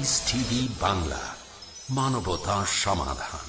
Piece TV Bangla, মানবতা সমাধান।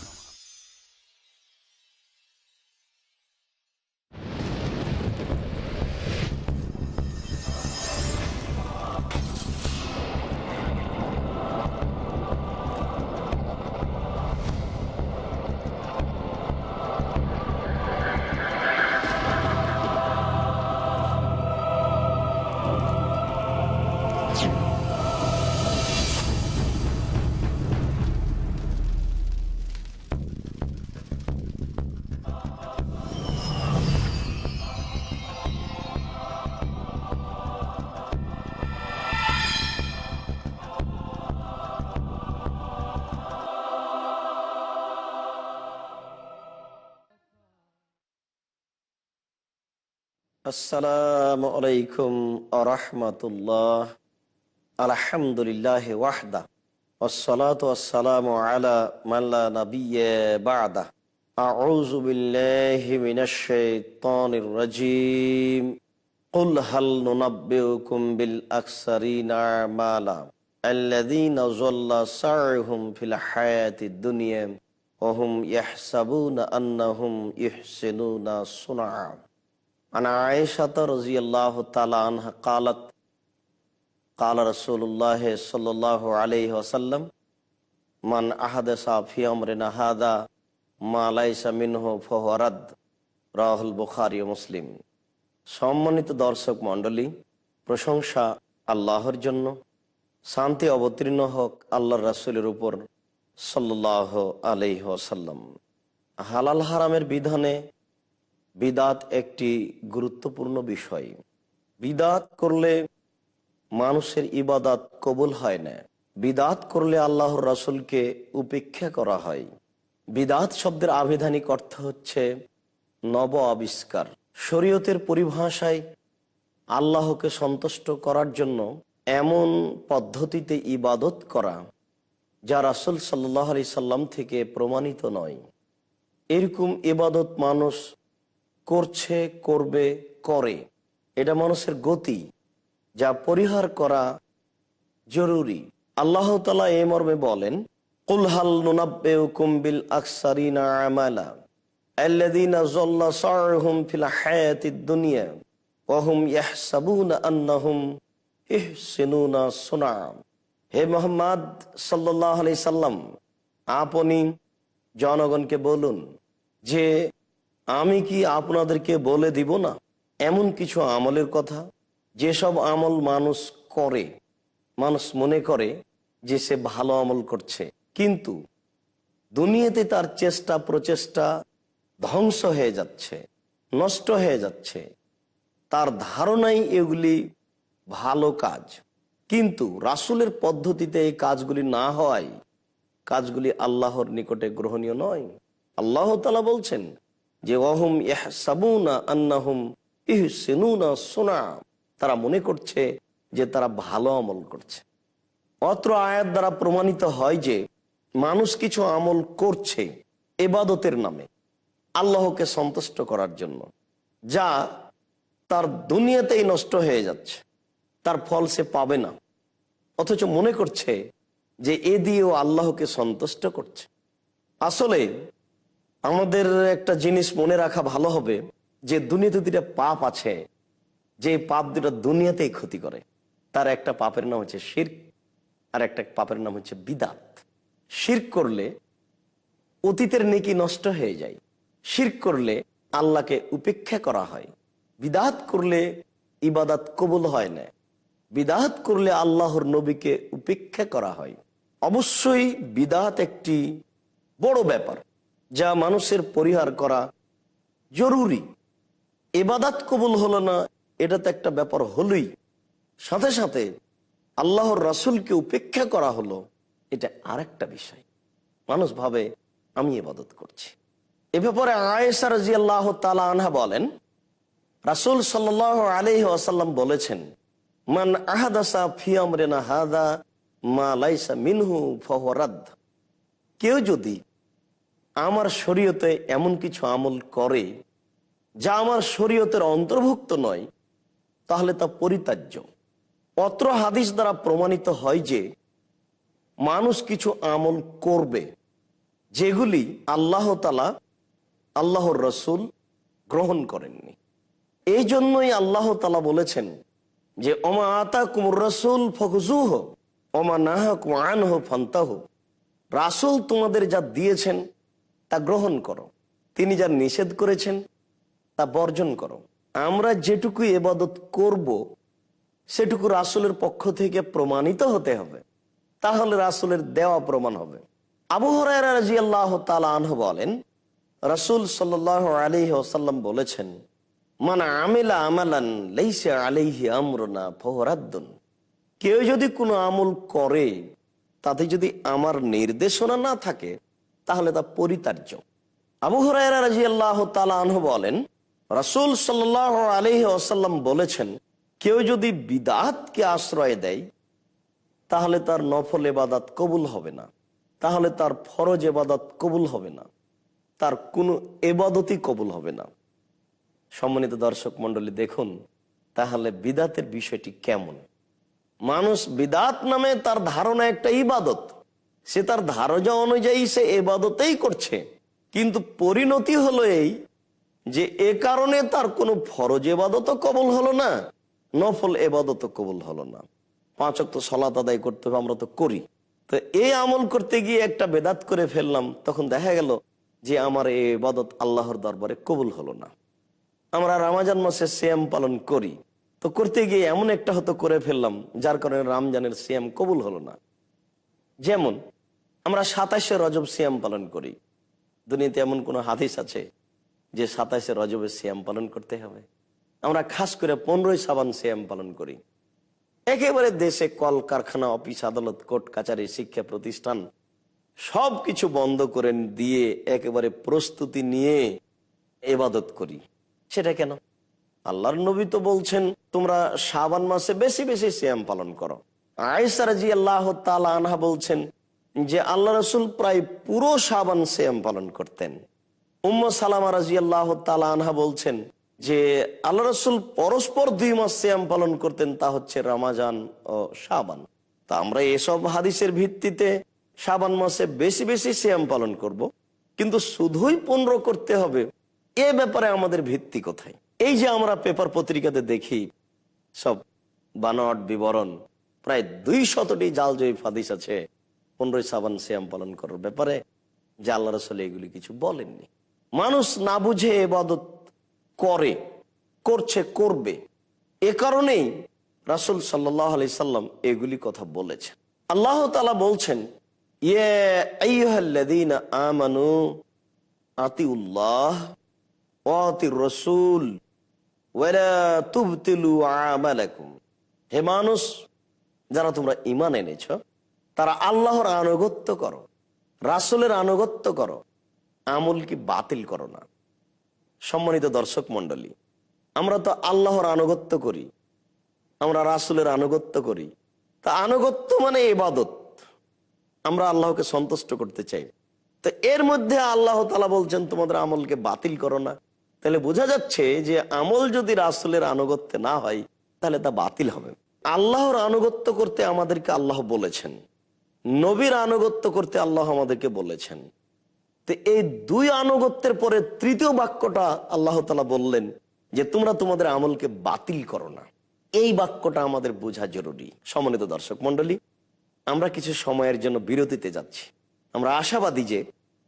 আসসালামু আলাইকুম আরহামাতুল্লাহ। আলহামদুলিল্লাহ ওয়াহদা, ওয়াসসালাতু ওয়াসসালামু আলা মান লা নাবিয়্যা বা'দা। আউযু বিল্লাহি মিনাশ শাইতানির রাজীম। কুল হাল নুনাব্বিউকুম বিল আকসারিনা আমালা আল্লাযীনা যাল্লা সা'য়ুহুম ফিল হায়াতিদ দুনিয়া ওয়া হুম ইয়াহসাবুনা আন্নাহুম ইহসিনুনা সুনআ। আনা আয়েশাতা রাদিয়াল্লাহু তাআলা আনহা قالت قال رسول الله صلى الله عليه وسلم من أحدث في أمرنا هذا ما ليس منه فهو رد। রাহুল বুখারী ও মুসলিম। সম্মানিত দর্শক মণ্ডলী, প্রশংসা আল্লাহর জন্য, শান্তি অবতীর্ণ হোক আল্লাহর রাসূলের উপর সাল্লাল্লাহু আলাইহি ওয়াসাল্লাম। হালাল হারামের বিধানে বিদাত একটি গুরুত্বপূর্ণ বিষয়। বিদাত করলে মানুষের ইবাদত কবুল হয় না। বিদাত করলে আল্লাহর রাসূলকে উপেক্ষা করা হয়। বিদাত শব্দের আবিধানিক অর্থ হচ্ছে নব আবিষ্কার। শরীয়তের পরিভাষায় আল্লাহকে সন্তুষ্ট করার জন্য এমন পদ্ধতিতে ইবাদত করা যা রাসূল সাল্লাল্লাহু আলাইহি সাল্লাম থেকে প্রমাণিত নয়। এরকম ইবাদত মানুষ করছে, করবে, করে। এটা মানুষের গতি, যা পরিহার করা জরুরি। আল্লাহ তাআলা এই মর্মে বলেন, কুল হাল নুনাব্বিউকুম বিল আকসারিনা আমালা আল্লাযীনা যাল্লা সা'য়ুহুম ফিল হায়াতিদ দুনিয়া ওয়া হুম ইয়াহসাবুনা আন্নাহুম ইহসিনুনা সুনআ। হে মুহাম্মদ সাল্লাল্লাহু আলাইহি সাল্লাম, আপনি জনগণকে বলুন যে আমি কি আপনাদেরকে বলে দিব না এমন কিছু আমলের কথা যেসব আমল মানুষ করে, মানুষ মনে করে যে সে ভালো আমল করছে, কিন্তু দুনিয়াতে তার চেষ্টা প্রচেষ্টা ধ্বংস হয়ে যাচ্ছে, নষ্ট হয়ে যাচ্ছে। তার ধারণাই এগুলি ভালো কাজ, কিন্তু রাসূলের পদ্ধতিতে এই কাজগুলি না হওয়ায় কাজগুলি আল্লাহর নিকটে গ্রহণীয় নয়। আল্লাহ তাআলা বলছেন যে ওয়াহুম ইয়াহসাবুনা আন্নাহুম ইহসিনুনা সুনআ, তারা মনে করছে যে তারা ভালো আমল করছে। অত্র আয়াত দ্বারা প্রমাণিত হয় যে মানুষ কিছু আমল করছে ইবাদতের নামে, আল্লাহকে সন্তুষ্ট করার জন্য, যা তার দুনিয়াতেই নষ্ট হয়ে যাচ্ছে, তার ফল সে পাবে না, অথচ মনে করছে যে এ দিয়েও আল্লাহকে সন্তুষ্ট করছে। আসলে আমাদের একটা জিনিস মনে রাখা ভালো হবে যে দুনিয়াতে দুটা পাপ আছে, যে পাপ দুটা দুনিয়াতেই ক্ষতি করে। তার একটা পাপের নাম হচ্ছে শিরক, আর একটা পাপের নাম হচ্ছে বিদাত। শিরক করলে অতীতের নেকি নষ্ট হয়ে যায়, শিরক করলে আল্লাহকে উপেক্ষা করা হয়, বিদাত করলে ইবাদত কবুল হয় না, বিদাত করলে আল্লাহর নবীকে উপেক্ষা করা হয়। অবশ্যই বিদাত একটি বড় ব্যাপার যা মানুষের পরিহার করা জরুরি। ইবাদত কবুল হলো না, এটা তো একটা ব্যাপার হলোই, সাথে সাথে আল্লাহর রাসূলকে উপেক্ষা করা হলো, এটা আরেকটা বিষয়। মানুষ ভাবে আমি ইবাদত করছি। এ ব্যাপারে আয়েশা রাদিয়াল্লাহু তাআলা আনহা বলেন, রাসূল সাল্লাল্লাহু আলাইহি ওয়াসাল্লাম বলেছেন, মান আহাদাসা ফি আমরিনা হাযা মা লাইসা মিনহু ফাহুয়া রাদ। কেউ যদি আমার শরীয়তে এমন কিছু আমল করে যা আমার শরীয়তের অন্তর্ভুক্ত নয়, তাহলে তা পরিত্যাজ্য। অত্র হাদিস দ্বারা প্রমাণিত হয় যে মানুষ কিছু আমল করবে যেগুলি আল্লাহ তাআলা, আল্লাহর রসুল গ্রহণ করেননি। এই জন্যই আল্লাহ তাআলা বলেছেন যে ওমা আতাকুমুর রাসূল ফাখুযুহু ওমা নাহাকুম আনহু ফান্তাহু। রাসূল তোমাদের যা দিয়েছেন তা গ্রহণ করো, তিনি যা নিষেধ করেছেন তা বর্জন করো। আমরা যেটুকু ইবাদত করব সেটুকু রাসূলের পক্ষ থেকে প্রমাণিত হতে হবে, তাহলে রাসূলের দেওয়া প্রমাণ হবে। আবু হুরায়রা রাদিয়াল্লাহু তাআলা আনহু বলেন, রাসূল সাল্লাল্লাহু আলাইহি ওয়াসাল্লাম বলেছেন, মান আমিলা আমালান লাইসা আলাইহি আমরুনা ফাহুয়া রাদ্দুন। কেউ যদি কোনো আমল করে তাতে যদি আমার নির্দেশনা না থাকে তাহলে তা পরিত্যাজ্য। আবু হুরায়রা রাদিয়াল্লাহু তাআলা আনহু বলেন, রাসূল সাল্লাল্লাহু আলাইহি ওয়াসাল্লাম বলেছেন, কেউ যদি বিদআতকে আশ্রয় দেয় তাহলে তার নফল ইবাদত কবুল হবে না, তাহলে তার ফরজ ইবাদত কবুল হবে না, তার কোনো ইবাদতই কবুল হবে না। সম্মানিত দর্শক মণ্ডলী, দেখুন তাহলে বিদআতের বিষয়টি কেমন। মানুষ বিদআত নামে তার ধারণা একটা ইবাদত, সে তার ধারণা অনুযায়ী সে ইবাদতেই করছে, কিন্তু পরিণতি হলো এই যে এ কারণে তার কোনো ফরজ ইবাদতও কবুল হলো না, নফল ইবাদতও কবুল হলো না। 5 ওয়াক্ত সালাত আদায় করতে হবে, আমরা তো করি, তো এই আমল করতে গিয়ে একটা বেদাত করে ফেললাম, তখন দেখা গেল যে আমার এই ইবাদত আল্লাহর দরবারে কবুল হলো না। আমরা রমজান মাসে সিয়াম পালন করি, তো করতে গিয়ে এমন একটা হয়তো করে ফেললাম যার কারণে রমজানের সিয়াম কবুল হলো না। যেমন আমরা 27শে রজব সিয়াম পালন করি, দুনিয়াতে এমন কোনো হাদিস আছে যে 27শে রজবে সিয়াম পালন করতে হবে? আমরা খাস করে 15ই শাবান সিয়াম পালন করি। একেবারে দেশে কলকারখানা, অফিস আদালত, কোর্ট কাচারি, শিক্ষা প্রতিষ্ঠান সব কিছু বন্ধ করে দিয়ে একেবারে প্রস্তুতি নিয়ে ইবাদত করি। সেটা কেন? আল্লাহর নবী তো বলছেন তোমরা শাবান মাসে বেশি বেশি সিয়াম পালন করো। আয়েশা রাদিয়াল্লাহু তাআলা আনহা বলছেন যে আল্লাহ রাসূল প্রায় পুরো শাবান সিয়াম পালন করতেন। উম্মু সালামা রাদিয়াল্লাহু তাআলা আনহা বলছেন যে আল্লাহ রাসূল পরস্পর 2 মাস সিয়াম পালন করতেন, তা হচ্ছে রমজান ও শাবান। তা আমরা এসব হাদিসের ভিত্তিতে শাবান মাসে বেশি বেশি সিয়াম পালন করব, কিন্তু শুধুই 15 করতে হবে এ ব্যাপারে আমাদের ভিত্তি কোথায়? এই যে আমরা পেপার পত্রিকাতে দেখি সব বানোয়াট বিবরণ, প্রায় 200টি জালজয়ী হাদিস আছে 15ই শাবান সিয়াম পালন করার ব্যাপারে, যে আল্লাহ রাসূল এগুলি কিছু বলেননি। মানুষ না বুঝে ইবাদত করবে, এ কারণেই রাসূল সাল্লাল্লাহু আলাইহি সাল্লাম এগুলি কথা বলেছেন। আল্লাহ তাআলা বলছেন, ইয়া আইয়ুহাল্লাযীনা আমানু আতিউল্লাহ ওয়া আতির রাসূল ওয়া লা তুবতিলু আমালাকুম। হে মানুষ, যারা তোমরা ঈমান এনেছো তারা আল্লাহর আনুগত্য করো, রাসূলের আনুগত্য করো, আমল কি বাতিল করো না। সম্মানিত দর্শক মণ্ডলী, আমরা তো আল্লাহর আনুগত্য করি, আমরা রাসূলের আনুগত্য করি, তা আনুগত্য মানে ইবাদত, আমরা আল্লাহকে সন্তুষ্ট করতে চাই। তো এর মধ্যে আল্লাহ তাআলা বলছেন তোমাদের আমলকে বাতিল করো না, তাহলে বোঝা যাচ্ছে যে আমল যদি রাসূলের আনুগত্যে না হয় তাহলে তা বাতিল হবে। আল্লাহর আনুগত্য করতে আমাদেরকে আল্লাহ বলেছেন, নবীর আনুগত্য করতে আল্লাহ আমাদেরকে বলেছেন। তো এই 2 আনুগত্যের পরে 3য় বাক্যটা আল্লাহ তাআলা বললেন যে তোমরা তোমাদের আমলকে বাতিল করো না। এই বাক্যটা আমাদের বোঝা জরুরি। সম্মানিত দর্শক মণ্ডলী, আমরা কিছু সময়ের জন্য বিরতিতে যাচ্ছি। আমরা আশাবাদী যে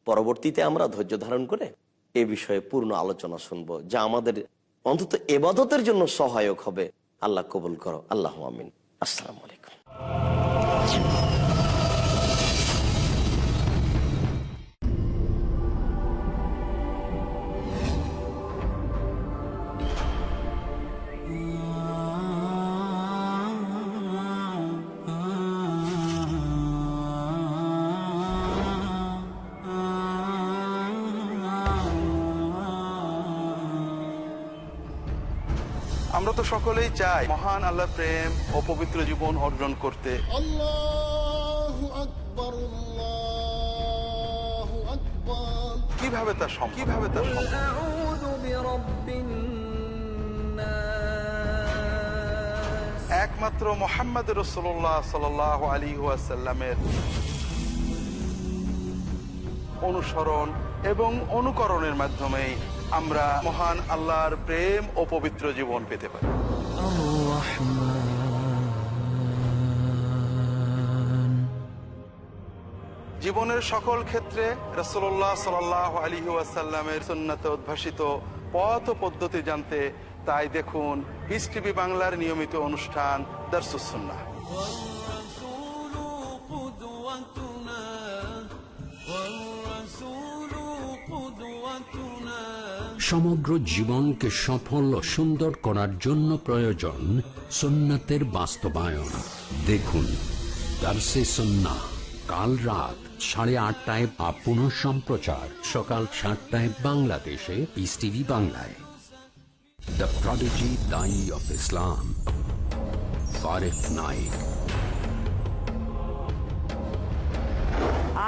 পরবর্তীতে আমরা ধৈর্য ধারণ করে এ বিষয়ে পূর্ণ আলোচনা শুনবো, যা আমাদের অন্তত ইবাদতের জন্য সহায়ক হবে। আল্লাহ কবুল করো, আল্লাহু আমিন। আসসালামু আলাইকুম। আমরা তো সকলেই চাই মহান আল্লাহর প্রেম ও পবিত্র জীবন অর্জন করতে। আল্লাহু আকবার, আল্লাহু আকবার। কিভাবে তা সম্ভব? আউযু বিরাব্বিন নাস। একমাত্র মুহাম্মদ রাসূলুল্লাহ সাল্লাল্লাহু আলাইহি ওয়াসাল্লামের অনুসরণ এবং অনুকরণের মাধ্যমেই আমরা মহান আল্লাহর প্রেম ও পবিত্র জীবন পেতে পারি। জীবনের সকল ক্ষেত্রে রাসূলুল্লাহ সাল্লাল্লাহু আলাইহি ওয়াসাল্লামের সুন্নাতে উদ্ভাসিত পথ ও পদ্ধতি জানতে তাই দেখুন পিস টিভি বাংলার নিয়মিত অনুষ্ঠান দারসুস সুন্নাহ। সমগ্র জীবনকে সফল ও সুন্দর করার জন্য প্রয়োজন সুন্নাতের বাস্তবায়ন। দেখুন দারসে সুন্নাহ কাল রাত 8:30টায় বা পুনঃ সম্প্রচার সকাল 7টায় বাংলাদেশে পিস টিভি বাংলায়। দ্য প্রডিজি দাই অফ ইসলাম, ফারিক Naik.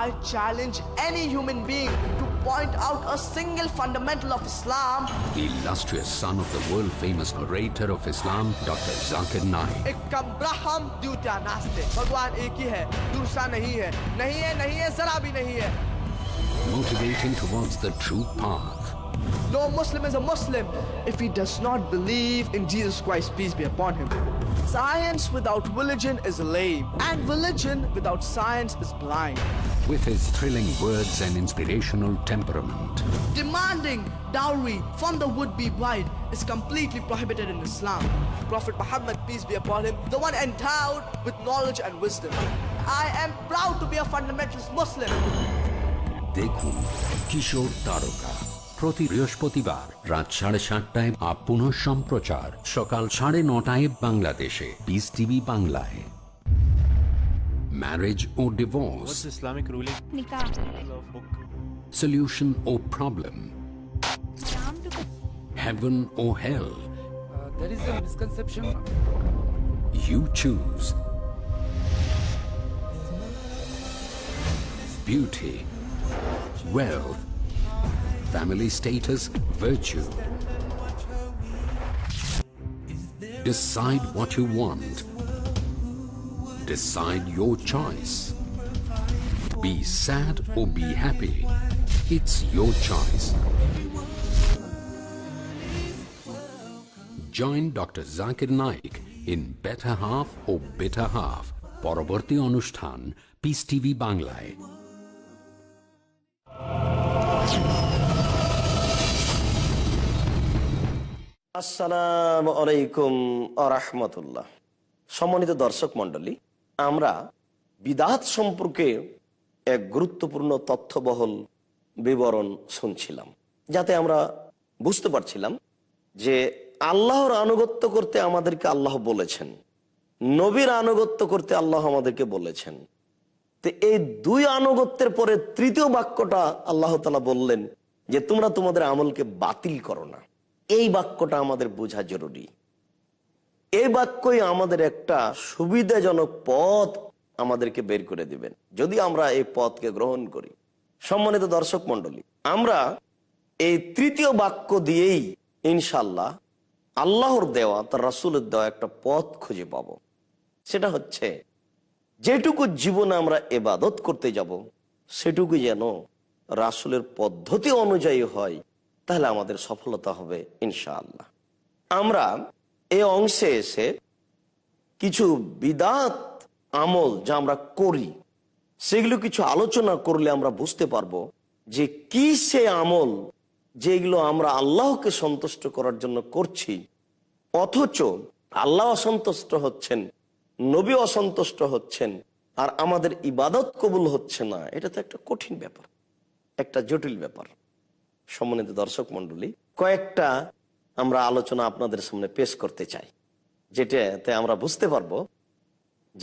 I challenge any human being to point out a single fundamental of Islam. The illustrious son of the world-famous orator of Islam, Dr. Zakir Naik. एक कब्राहम द्वितीय नास्ते भगवान एक ही है, दूसरा नहीं है, नहीं है, नहीं है, जरा भी नहीं है. Motivating towards the true path. No Muslim is a Muslim if he does not believe in Jesus Christ, peace be upon him. Science without religion is lame, and religion without science is blind. With his thrilling words and inspirational temperament, Demanding dowry from the would-be bride is completely prohibited in Islam. Prophet Muhammad, peace be upon him, the one endowed with knowledge and wisdom. I am proud to be a fundamentalist Muslim. দেখুন কিশোর তারকা প্রতি বৃহস্পতিবার রাত 7:30টায় বা পুনঃ সম্প্রচার সকাল 9:30টায় বাংলাদেশে পিস টিভি বাংলায়। Marriage O divorce, What's Islamic ruling? Nikah. solution or problem, Islam to heaven or hell, There is a misconception. you choose. Beauty, wealth, family status, virtue. Decide what you want. Decide your choice. Be sad or be happy. It's your choice. Join Dr. Zakir Naik in Better Half or Bitter Half. পরবর্তী অনুষ্ঠান piece TV বাংলায়। আসসালামু আলাইকুম আরহামতুল্লাহ। সম্মানিত দর্শক মণ্ডলী, আমরা বিদআত সম্পর্কে এক গুরুত্বপূর্ণ তথ্যবহল বিবরণ শুনছিলাম, যাতে আমরা বুঝতে পারছিলাম যে আল্লাহর আনুগত্য করতে আমাদেরকে আল্লাহ বলেছেন, নবীর আনুগত্য করতে আল্লাহ আমাদেরকে বলেছেন। তো এই দুই আনুগত্যের পরে তৃতীয় বাক্যটা আল্লাহ তাআলা বললেন যে তোমরা তোমাদের আমলকে বাতিল করো না। এই বাক্যটা আমাদের বোঝা জরুরি। এই বাক্যই আমাদের একটা সুবিধাজনক পথ আমাদেরকে বের করে দিবেন যদি আমরা এই পথকে গ্রহণ করি। সম্মানিত দর্শক মণ্ডলী, আমরা এই তৃতীয় বাক্য দিয়েই ইনশাল্লাহ আল্লাহর দেওয়া, তার রাসূলের দেওয়া একটা পথ খুঁজে পাব। সেটা হচ্ছে যেটুকু জীবনে আমরা ইবাদত করতে যাব সেটুকু যেন রাসূলের পদ্ধতি অনুযায়ী হয়, তাহলে আমাদের সফলতা হবে ইনশাআল্লাহ। আমরা এই অংশে এসে কিছু বিদআত আমল যা আমরা করি সেগুলো কিছু আলোচনা করলে আমরা বুঝতে পারবো যে কি সে আমল যেগুলো আমরা আল্লাহকে সন্তুষ্ট করার জন্য করছি, অথচ আল্লাহ অসন্তুষ্ট হচ্ছেন, নবী অসন্তুষ্ট হচ্ছেন, আর আমাদের ইবাদত কবুল হচ্ছে না। এটা তো একটা কঠিন ব্যাপার, একটা জটিল ব্যাপার। সম্মানিত দর্শক মণ্ডলী, কয়েকটা আমরা আলোচনা আপনাদের সামনে পেশ করতে চাই, যেটাতে আমরা বুঝতে পারবো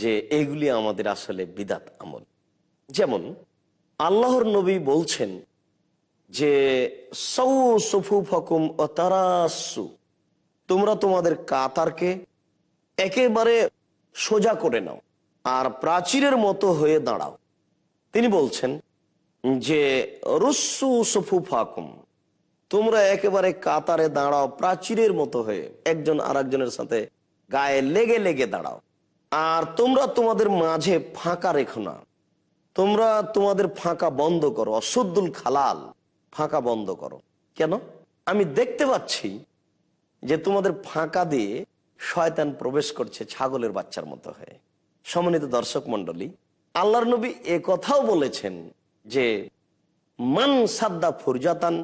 যে এগুলি আমাদের আসলে বিদআত আমল। যেমন আল্লাহর নবী বলছেন যে সাউ সুফুফাকুম ওয়া তারাসু, তোমরা তোমাদের কাতারকে একেবারে সোজা করে নাও আর প্রাচীরের মতো হয়ে দাঁড়াও। তিনি বলছেন যে রুসু সুফুফাকুম, তোমরা একেবারে কাতারে দাঁড়াও প্রাচীরের মতো হয়ে, একজন আরেকজনের সাথে গায়ে লেগে লেগে দাঁড়াও। আর তোমরা তোমাদের মাঝে ফাঁকা রেখো না, তোমরা তোমাদের ফাঁকা বন্ধ করো, অসুদ্দুল খালাল, ফাঁকা বন্ধ করো। কেন? আমি দেখতে পাচ্ছি যে তোমাদের ফাঁকা দিয়ে শয়তান প্রবেশ করছে ছাগলের বাচ্চার মতো হয়ে। সম্মানিত দর্শক মণ্ডলী, আল্লাহর নবী এ কথাও বলেছেন যে মান সাদ্দা ফুরজাতান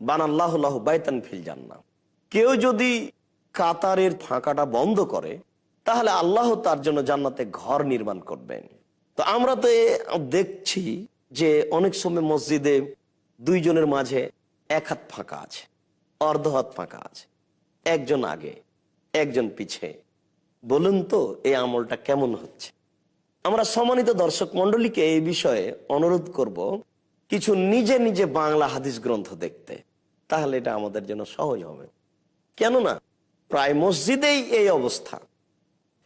বানাল্লাহু লাহু বাইতান ফিল জান্নাহ, কেউ যদি কাতারের ফাঁকাটা বন্ধ করে তাহলে আল্লাহ তার জন্য জান্নাতে ঘর নির্মাণ করবেন। তো আমরা তো দেখছি যে অনেক সময় মসজিদে দুইজনের মাঝে এক হাত ফাঁকা আছে, অর্ধ হাত ফাঁকা আছে, একজন আগে একজন পিছে। বলুন তো এই আমলটা কেমন হচ্ছে? আমরা সম্মানিত দর্শক মণ্ডলীকে এই বিষয়ে অনুরোধ করব কিছু নিজে নিজে বাংলা হাদিস গ্রন্থ দেখতে, তাহলে এটা আমাদের জন্য সহজ হবে। কেননা প্রায় মসজিদেই এই অবস্থা।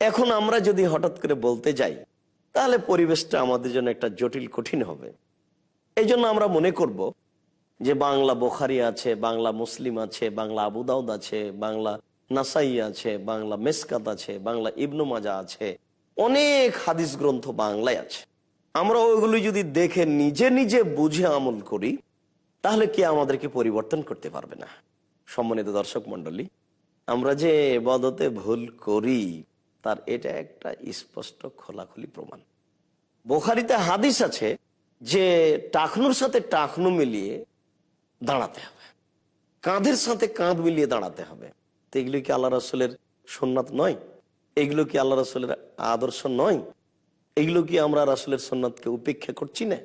এখন আমরা যদি হঠাৎ করে বলতে যাই তাহলে পরিবেশটা আমাদের জন্য একটা জটিল কঠিন হবে। এই জন্য আমরা মনে করব যে বাংলা বুখারী আছে, বাংলা মুসলিম আছে, বাংলা আবু দাউদ আছে, বাংলা নাসাই আছে, বাংলা মেসকাত আছে, বাংলা ইবনু মাজা আছে, অনেক হাদিস গ্রন্থ বাংলায় আছে। আমরা ওইগুলো যদি দেখে নিজে নিজে বুঝে আমল করি তাহলে কি আমাদেরকে পরিবর্তন করতে পারবে না? সম্মানিত দর্শক মণ্ডলী, আমরা যে ইবাদতে ভুল করি তার এটা একটা স্পষ্ট খোলাখুলি প্রমাণ। বুখারীতে হাদিস আছে যে টাকনুর সাথে টাকনু মিলিয়ে দাঁড়াতে হবে, কাঁধের সাথে কাঁধ মিলিয়ে দাঁড়াতে হবে। তো এগুলো কি আল্লাহ রাসূলের সুন্নাত নয়? এগুলো কি আল্লাহ রাসূলের আদর্শ নয়? এগুলো কি আমরা রাসূলের সুন্নাতকে উপেক্ষা করছি না?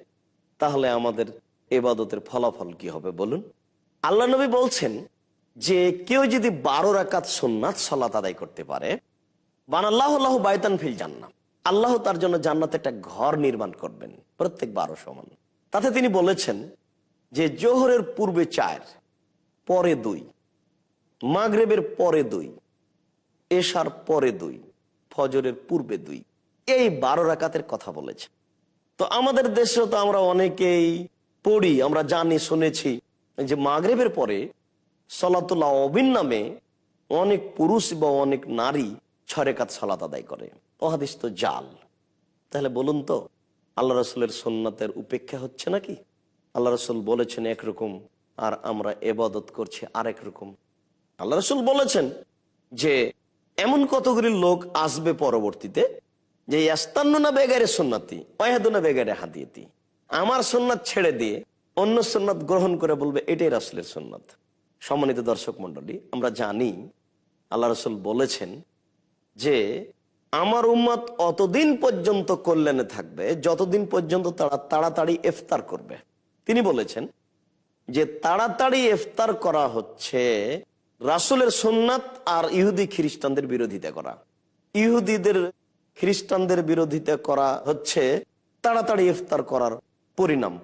তাহলে আমাদের ইবাদতের ফলাফল কি হবে বলুন? আল্লাহ নবী বলছেন যে কেউ যদি 12 রাকাত সুন্নাত সালাত আদায় করতে পারে, বানাল্লাহু লাহু বাইতান ফিল জান্নাহ, আল্লাহ তার জন্য জান্নাতে একটা ঘর নির্মাণ করবেন, প্রত্যেক 12 সমান। তাতে তিনি বলেছেন যে জোহরের পূর্বে 4, পরে 2, মাগরিবের পরে 2, এশার পরে 2, ফজরের পূর্বে 2, এই 12 রাকাতের কথা বলেছে। তো আমাদের দেশেও তো আমরা অনেকেই পড়ি, আমরা জানি, শুনেছি যে মাগরিবের পরে সালাতুল আওবিন নামে অনেক পুরুষ বা অনেক নারী 6 রাকাত সালাত আদায় করে। ও হাদিস তো জাল। তাহলে বলুন তো আল্লাহ রাসূলের সুন্নাতের উপেক্ষা হচ্ছে নাকি? আল্লাহ রাসূল বলেছেন একরকম আর আমরা ইবাদত করছি আরেক রকম। আল্লাহ রাসূল বলেছেন যে এমন কতগুলি লোক আসবে পরবর্তীতে যে ইয়াস্তান্নুনা বেগাইরে সুন্নতি ওয়ায়াহদুনা বেগাইরে হাদিয়াতি, আমার সুন্নাত ছেড়ে দিয়ে অন্য সুন্নাত গ্রহণ করে বলবে এটাই রাসূলের সুন্নাত। সম্মানিত দর্শক মণ্ডলী, আমরা জানি আল্লাহ রাসূল বলেছেন যে আমার উম্মত অতদিন পর্যন্ত কল্যাণে থাকবে যতদিন পর্যন্ত তারা তাড়াতাড়ি ইফতার করবে। তিনি বলেছেন যে তাড়াতাড়ি ইফতার করা হচ্ছে রাসূলের সুন্নাত আর ইহুদি খ্রিস্টানদের বিরোধিতা করা। ইহুদিদের খ্রিস্টানদের বিরোধিতা করা হচ্ছে তাড়াতাড়ি ইফতার করার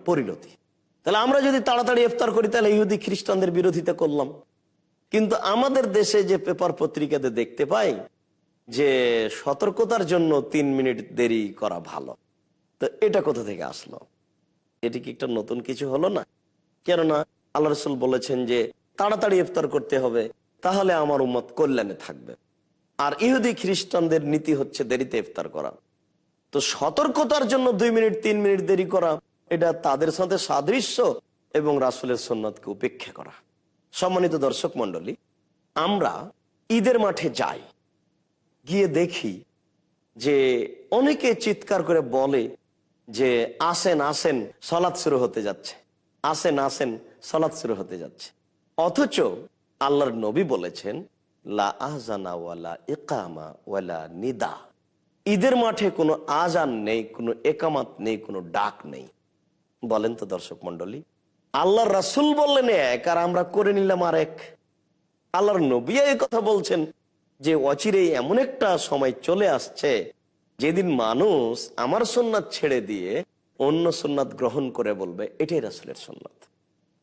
পরিণতি। তাহলে আমরা যদি তাড়াতাড়ি ইফতার করি তাহলে ইহুদি খ্রিস্টানদের বিরোধিতা করলাম। কিন্তু আমাদের দেশে যে পেপার পত্রিকাতে দেখতে পাই যে সতর্কতার জন্য 3 মিনিট দেরি করা ভালো। তো এটা কোথা থেকে আসলো? এটি কি একটা নতুন কিছু হলো না? কেননা আল্লাহ রাসূল বলেছেন যে তাড়াতাড়ি ইফতার করতে হবে, তাহলে আমার উম্মত কল্যাণে থাকবে। আর ইহুদি খ্রিস্টানদের নীতি হচ্ছে দেরিতে ইফতার করা। তো সতর্কতার জন্য 2 মিনিট 3 মিনিট দেরি করা, এটা তাদের সাথে সাদৃশ্য এবং রাসূলের সুন্নাতকে উপেক্ষা করা। সম্মানিত দর্শক মণ্ডলী, আমরা ঈদের মাঠে যাই, গিয়ে দেখি যে অনেকে চিৎকার করে বলে যে আসেন আসেন সালাত শুরু হতে যাচ্ছে, আসেন আসেন সালাত শুরু হতে যাচ্ছে। অথচ আল্লাহর নবী বলেছেন লা আযানা ওয়ালা ইকামা ওয়ালা নিদা, ঈদের মাঠে কোনো আজান নেই, কোনো একামাত নেই, কোনো ডাক নেই। বলেন তো দর্শক মণ্ডলী, আল্লাহর রাসূল বললেন এক আর আমরা করে নিলাম আরেক। আল্লাহর নবী এই কথা বলছেন যে অচিরেই এমন একটা সময় চলে আসছে যেদিন মানুষ আমার সুন্নাত ছেড়ে দিয়ে অন্য সুন্নাত গ্রহণ করে বলবে এটাই রাসূলের সুন্নাত।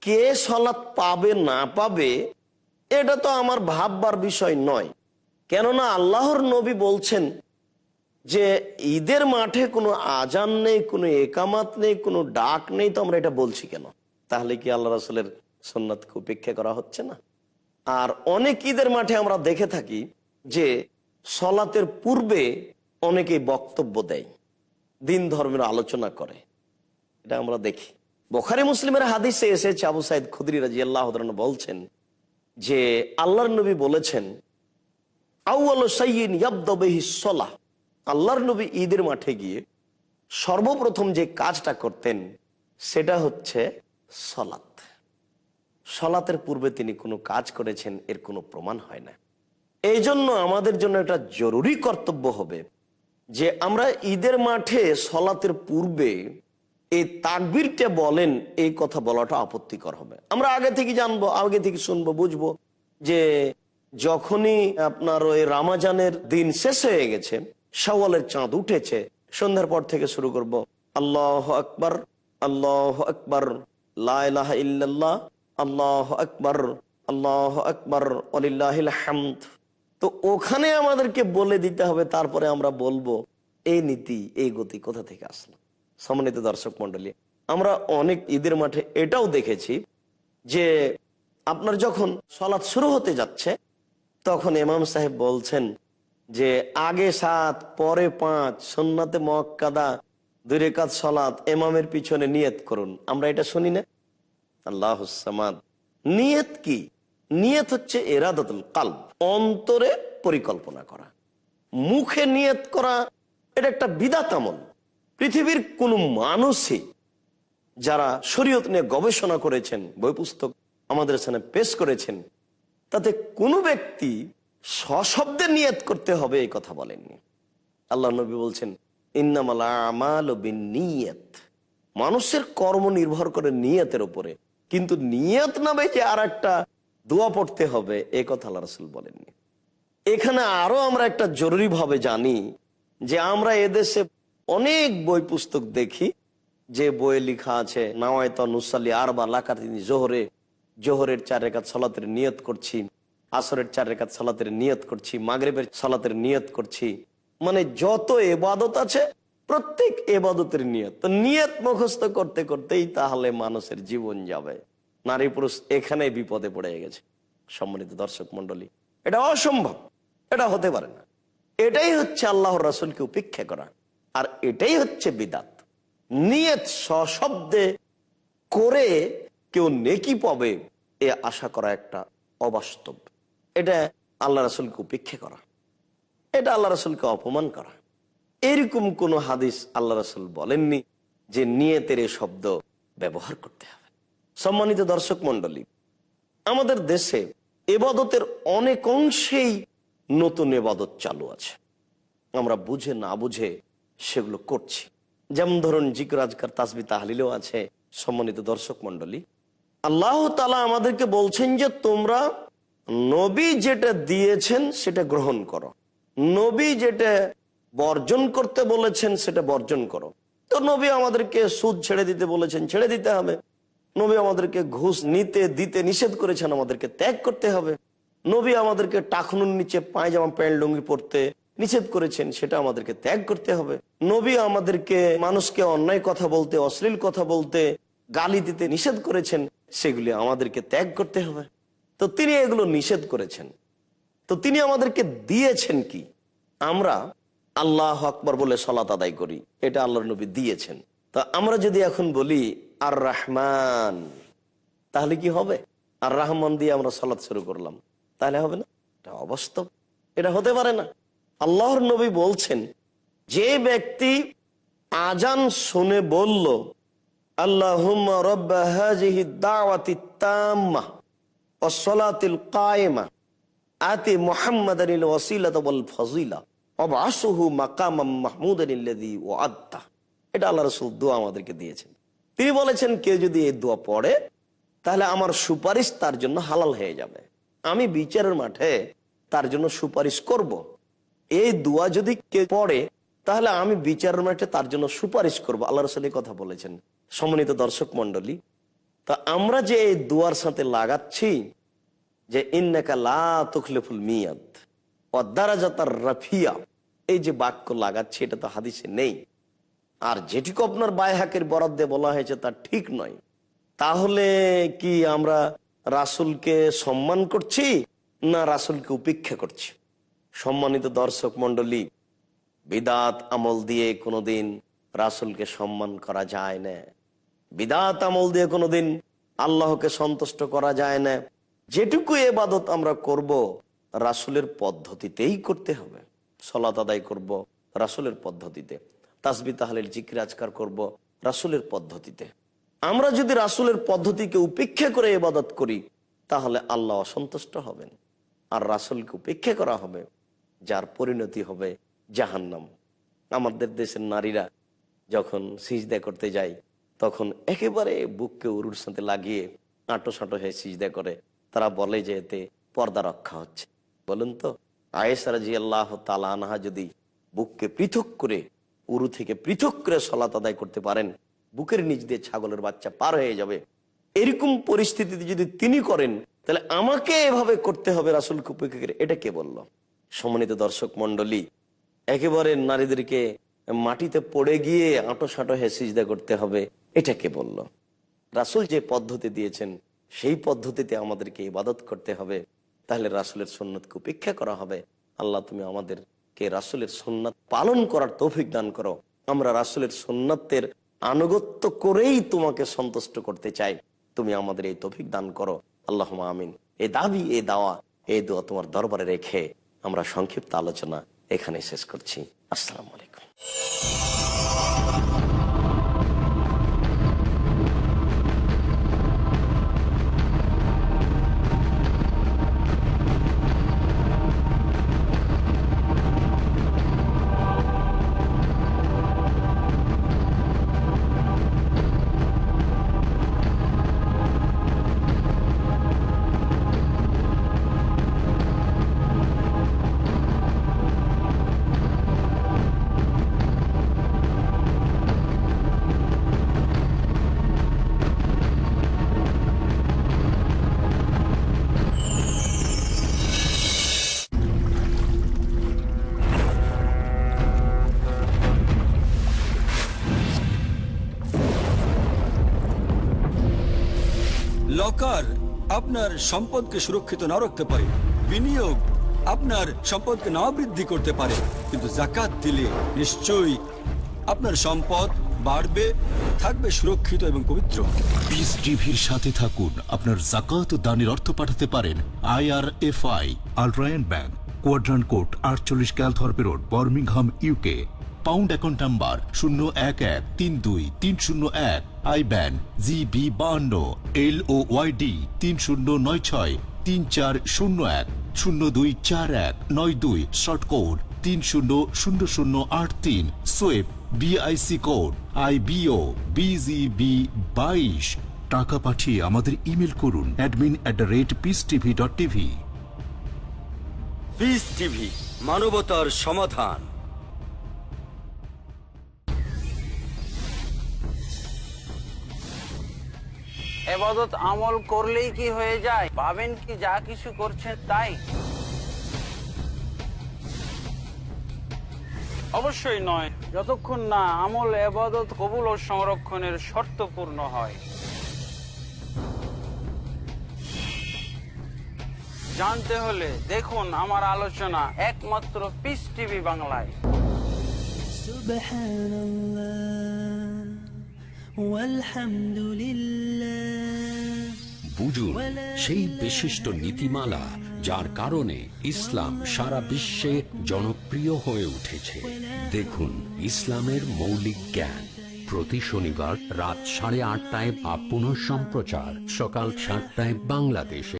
কে সালাত পাবে না পাবে এটা তো আমার ভাববার বিষয় নয়। কেননা আল্লাহর নবী বলছেন যে ঈদের মাঠে কোনো আজান নেই, কোনো একামাত নেই, কোনো ডাক নেই, তো আমরা এটা বলছি কেন? তাহলে কি আল্লাহ রাসূলের সুন্নাতকে উপেক্ষা করা হচ্ছে না? আর অনেক ঈদের মাঠে আমরা দেখে থাকি যে সলাতের পূর্বে অনেকেই বক্তব্য দেয়, দিন ধর্মের আলোচনা করে, এটা আমরা দেখি। বুখারী মুসলিমের হাদিসে এসেছে, আবু সাইদ খুদরি রাদিয়াল্লাহু তাআলা বলছেন যে আল্লাহর নবী বলেছেন, আউয়ালু শাইইন ইয়াবদা বিহিস সালাহ, আল্লাহর নবী ঈদের মাঠে গিয়ে সর্বপ্রথম যে কাজটা করতেন সেটা হচ্ছে সলাত। সলাতের পূর্বে তিনি কোনো কাজ করেছেন এর কোনো প্রমাণ হয় না। এই জন্য আমাদের জন্য এটা জরুরি কর্তব্য হবে যে আমরা ঈদের মাঠে সলাতের পূর্বে এই তাকবীরটা বলেন, এই কথা বলাটা আপত্তিকর হবে। আমরা আগে থেকে জানবো, আগে থেকে শুনবো, বুঝবো যে যখনই আপনার ওই রামাজানের দিন শেষ হয়ে গেছে, শাওয়ালের চাঁদ উঠেছে, সন্ধ্যার পর থেকে শুরু করব আল্লাহু আকবার, আল্লাহু আকবার, লা ইলাহা ইল্লাল্লাহ, আল্লাহু আকবার, আল্লাহু আকবার, ওয়ালিল্লাহিল হামদ। তো ওখানে আমাদেরকে বলে দিতে হবে, তারপরে আমরা বলবো এই নীতি, এই গতি কোথা থেকে আসলো। সম্মানিত দর্শক মন্ডলী, আমরা অনেক ঈদের মাঠে এটাও দেখেছি যে আপনার যখন সলাৎ শুরু হতে যাচ্ছে তখন ইমাম সাহেব বলছেন যে আগে 7 পরে 5, সুন্নাতে মুআক্কাদা 2 রাকাত সলাৎ, ইমামের পিছনে নিয়ত করুন। আমরা এটা শুনি না? আল্লাহুস সামাদ। নিয়ত কি? নিয়ত হচ্ছে ইরাদাতুল কলব, অন্তরে পরিকল্পনা করা। মুখে নিয়ত করা এটা একটা বিদআত আমল। পৃথিবীর কোন মানুষই যারা শরীয়ত নিয়ে গবেষণা করেছেন, বই পুস্তক আমাদের সামনে পেশ করেছেন, তাতে কোনো ব্যক্তি সশব্দে নিয়ত করতে হবে এই কথা বলেননি। আল্লাহ নবী বলছেন ইন্নামাল আমালু বিন্নিয়াত, মানুষের কর্ম নির্ভর করে নিয়তের উপরে, কিন্তু নিয়ত নামে যে আর একটা দোয়া পড়তে হবে এই কথা আল্লাহ রাসূল বলেননি। এখানে আরো আমরা একটা জরুরি ভাবে জানি যে আমরা এদেশে অনেক বই পুস্তক দেখি যে বইয়ে লেখা আছে নাওয়াইতু নুসাল্লি আরবা রাকাতাইন যোহরে, জোহরের 4 রাকাত সালাতের নিয়ত করছি, আসরের 4 রাকাত সালাতের নিয়ত করছি, মাগরিবের সালাতের নিয়ত করছি। মানে যত ইবাদত আছে প্রত্যেক ইবাদতের নিয়ত। তো নিয়ত মুখস্থ করতে করতেই তাহলে মানুষের জীবন যাবে। নারী পুরুষ এখানে বিপদে পড়ে গেছে। সম্মানিত দর্শক মন্ডলী, এটা অসম্ভব, এটা হতে পারে না। এটাই হচ্ছে আল্লাহর রাসূলকে উপেক্ষা করা, আর এটাই হচ্ছে বিদআত। নিয়ত সশব্দে করে কেউ নেকি পাবে এ আশা করা একটা অবাস্তব। এটা আল্লাহ রাসূলকে উপেক্ষা করা, এটা আল্লাহ রাসূলকে অপমান করা। এরকম কোন হাদিস আল্লাহ রাসূল বলেননি যে নিয়তের এই শব্দ ব্যবহার করতে হবে। সম্মানিত দর্শক মন্ডলী, আমাদের দেশে ইবাদতের অনেক অংশেই নতুন ইবাদত চালু আছে, আমরা বুঝে না বুঝে সেগুলো করছি। যেমন ধরুন জিকির আজকার তাসবিহ তাহলিলও আছে। সম্মানিত দর্শক মন্ডলী, আল্লাহ তাআলা আমাদেরকে বলছেন যে তোমরা নবী যেটা দিয়েছেন সেটা গ্রহণ করো, নবী যেটা বর্জন করতে বলেছেন সেটা বর্জন করো। তো নবী আমাদেরকে সুদ ছেড়ে দিতে বলেছেন, ছেড়ে দিতে হবে। নবী আমাদেরকে ঘুষ নিতে দিতে নিষেধ করেছেন, আমাদেরকে ত্যাগ করতে হবে। নবী আমাদেরকে টাকনুর নিচে পায়জামা প্যান্ট লুঙ্গি পরতে নিষেধ করেছেন, সেটা আমাদেরকে ত্যাগ করতে হবে। নবী আমাদেরকে মানুষকে অন্যায় কথা বলতে, অশ্লীল কথা বলতে, গালি দিতে নিষেধ করেছেন, সেগুলি আমাদেরকে ত্যাগ করতে হবে। তো তিনি এগুলো নিষেধ করেছেন, তো তিনি আমাদেরকে দিয়েছেন কি? আমরা আল্লাহু আকবার বলে সালাত আদায় করি, এটা আল্লাহর নবী দিয়েছেন। তা আমরা যদি এখন বলি আর রহমান, তাহলে কি হবে? আর রহমান দিয়ে আমরা সালাত শুরু করলাম, তাহলে হবে না? এটা অবাস্তব, এটা হতে পারে না। আল্লাহর নবী বলছেন যে ব্যক্তি আজান শুনে বলল আল্লাহুম্মা রাব্ব হাযিহি দাওয়াতি তাম্মা ওয়াস সালাতিল কায়েমা আতি মুহাম্মাদানিল ওয়াসিলাতা ওয়াল ফাজিলা ওয়াবআসহু মাকামাম মাহমুদানিল্লাযী ওয়া'আদতা, এটা আল্লাহর রাসূল দোয়া আমাদেরকে দিয়েছেন। তিনি বলেছেন কেউ যদি এই দোয়া পড়ে তাহলে আমার সুপারিশ তার জন্য হালাল হয়ে যাবে, আমি বিচারের মাঠে তার জন্য সুপারিশ করব। এই দোয়া যদি কেউ পড়ে তাহলে আমি বিচারের মাঠে তার জন্য সুপারিশ করব, আল্লাহ রাসূল এই কথা বলেছেন। সম্মানিত দর্শক মন্ডলী, তা আমরা যে এই দোয়ার সাথে লাগাচ্ছি যে ইন্নাকা লা তুখলিফুল মিয়াদ ওয়া দারাজাতার রাফিয়া, এই যে বাক্য লাগাচ্ছি এটা তো হাদিসে নেই, আর যেটুকু আপনার বাইহাকের বরাদ্দে বলা হয়েছে তা ঠিক নয়। তাহলে কি আমরা রাসূলকে সম্মান করছি না রাসূলকে উপেক্ষা করছি? সম্মানিত দর্শক মণ্ডলী, বিদাত আমল দিয়ে কোনোদিন রাসূলকে সম্মান করা যায় না। বিদাত আমল দিয়ে কোনোদিন আল্লাহকে সন্তুষ্ট করা যায় না। যেটুকু ইবাদত আমরা করব রাসূলের পদ্ধতিতেই করতে হবে। সালাত আদায় করব রাসূলের পদ্ধতিতে, তাসবিহ তাহলিল জিকির আজকার করব রাসূলের পদ্ধতিতে। আমরা যদি রাসূলের পদ্ধতিকে উপেক্ষা করে ইবাদত করি তাহলে আল্লাহ অসন্তুষ্ট হবেন, আর রাসূলকে উপেক্ষা করা হবে যার পরিণতি হবে জাহান্নাম। আমাদের দেশের নারীরা যখন সিজদা করতে যায় তখন একেবারে বুককে উরুর সাথে লাগিয়ে আঁটো সাঁটো হয়ে সিজদা করে। তারা বলে যে এতে পর্দা রক্ষা হচ্ছে। বলুন তো, আয়েশা রাদিয়াল্লাহু তাআলা আনহা যদি বুককে পৃথক করে, উরু থেকে পৃথক করে সালাত আদায় করতে পারেন, বুকের নিচ দিয়ে ছাগলের বাচ্চা পার হয়ে যাবে। এরকম পরিস্থিতিতে যদি তিনি করেন তাহলে আমাকে এভাবে করতে হবে রাসূলকে উপেক্ষা করে, এটা কে বলল? সম্মানিত দর্শক মণ্ডলী, একেবারে নারীদেরকে মাটিতে পড়ে গিয়ে আঁটো সাঁটো হয়ে সিজদা করতে হবে, এটা কে বলল? রাসূল যে পদ্ধতি দিয়েছেন সেই পদ্ধতিতে আমাদেরকে ইবাদত করতে হবে, তাহলে রাসূলের সুন্নতকে উপেক্ষা করা হবে। আল্লাহ, তুমি আমাদেরকে রাসূলের সুন্নাত পালন করার তৌফিক দান করো। আমরা রাসূলের সুন্নাতের আনুগত্য করেই তোমাকে সন্তুষ্ট করতে চাই, তুমি আমাদের এই তৌফিক দান করো। আল্লাহুম্মা আমিন। এই দাবি, এই দাওয়া, এই দোয়া তোমার দরবারে রেখে আমরা সংক্ষিপ্ত আলোচনা এখানে শেষ করছি। আসসালামু আলাইকুম। লকার আপনার সম্পদকে সুরক্ষিত না রাখতে পারে, বিনিয়োগ আপনার সম্পদকে না বৃদ্ধি করতে পারে, কিন্তু যাকাত দিলে নিশ্চয়ই আপনার সম্পদ বাড়বে, থাকবে সুরক্ষিত এবং পবিত্র। পিস টিভির সাথে থাকুন। আপনার যাকাত ও দানের অর্থ পাঠাতে পারেন IRFI, আলট্রায়ন bank, quadrant court 48 Calthorpe road, Birmingham, UK। Pound account number 0113230301, IBAN GB52 LOYD 30963401 024192, short code 300083, সোয়েব BIC কোড IBO BGB22। টাকা পাঠিয়ে আমাদের ইমেল করুন admin@peacetv.tv। পিস টিভি, মানবতার সমাধান। ইবাদত আমল করলেই কি হয়ে যায়? ভাবেন কি যা কিছু করছেন তাই? অবশ্যই নয়, যতক্ষণ না আমল ইবাদত কবুল ও সংরক্ষণের শর্ত পূর্ণ হয়। জানতে হলে দেখুন আমার আলোচনা একমাত্র পিস টিভি বাংলায়। বুঝুন সেই বিশিষ্ট নীতিমালা যার কারণে ইসলাম সারা বিশ্বে জনপ্রিয় হয়ে উঠেছে। দেখুন ইসলামের মৌলিক জ্ঞান, প্রতি শনিবার রাত 8:30টায়, পুনঃ সম্প্রচার সকাল 7টায় বাংলাদেশে।